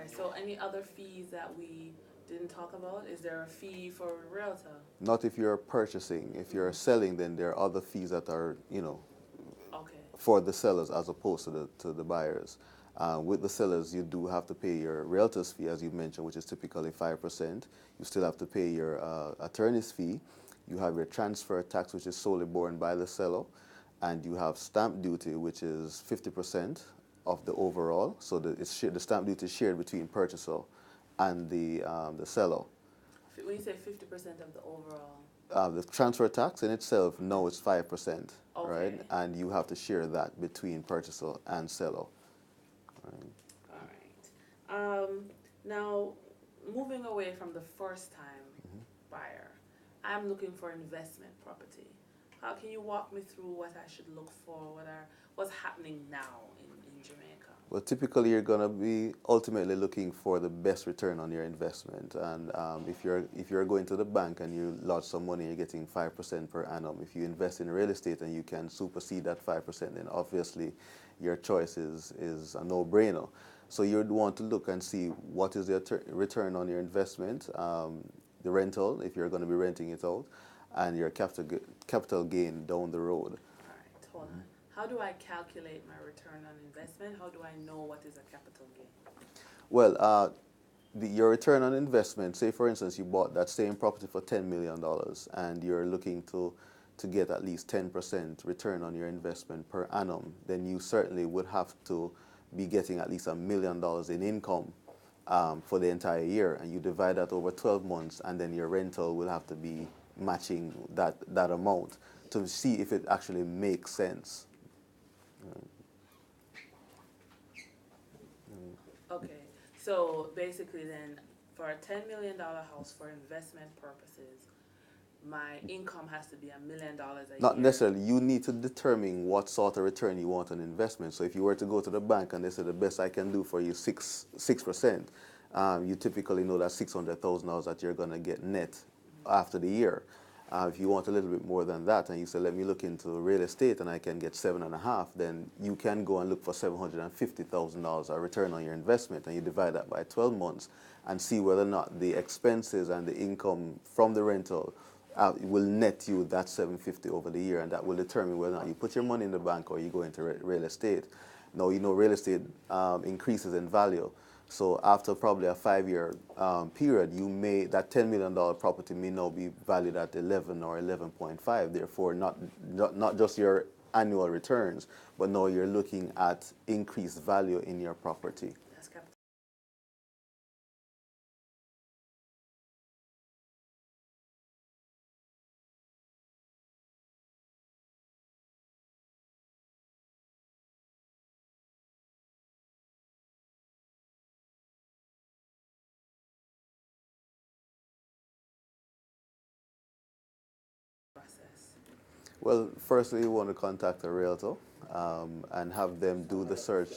right. So any other fees that we didn't talk about? Is there a fee for a realtor? Not if you're purchasing. If you're selling, then there are other fees that are, Okay. for the sellers as opposed to the buyers. With the sellers, you do have to pay your realtor's fee, as you mentioned, which is typically 5%. You still have to pay your attorney's fee. You have your transfer tax, which is solely borne by the seller. And you have stamp duty, which is 50% of the overall. So the stamp duty is shared between purchaser and the seller. When you say 50% of the overall. The transfer tax in itself, no, it's 5%, right? Okay. And you have to share that between purchaser and seller. Right. All right. Now, moving away from the first time buyer, I'm looking for investment property. How can you walk me through what I should look for? What's happening now in Jamaica? Well, typically you're going to be ultimately looking for the best return on your investment. And if you're going to the bank and you lodge some money, you're getting 5% per annum. If you invest in real estate and you can supersede that 5%, then obviously your choice is a no-brainer. So you'd want to look and see what is the return on your investment, the rental, if you're going to be renting it out, and your capital gain down the road. All right, hold on. How do I calculate my return on investment? How do I know what is a capital gain? Well, your return on investment, say for instance you bought that same property for $10 million and you're looking to get at least 10% return on your investment per annum, then you certainly would have to be getting at least $1 million in income for the entire year, and you divide that over 12 months, and then your rental will have to be matching that amount to see if it actually makes sense. Okay, so basically then, for a $10 million house for investment purposes, my income has to be $1 million a Not year. necessarily. You need to determine what sort of return you want on investment. So if you were to go to the bank and they say the best I can do for you 6%, you typically know that $600,000 that you're going to get net after the year. If you want a little bit more than that and you say, let me look into real estate and I can get 7.5, then you can go and look for $750,000 a return on your investment, and you divide that by 12 months and see whether or not the expenses and the income from the rental will net you that 750 over the year, and that will determine whether or not you put your money in the bank or you go into real estate. Now, real estate increases in value. So after probably a 5-year period, that $10 million property may now be valued at 11 or 11.5. Therefore, not just your annual returns, but now you're looking at increased value in your property. That's capital. Process. Well, firstly, you want to contact a realtor and have them do the search.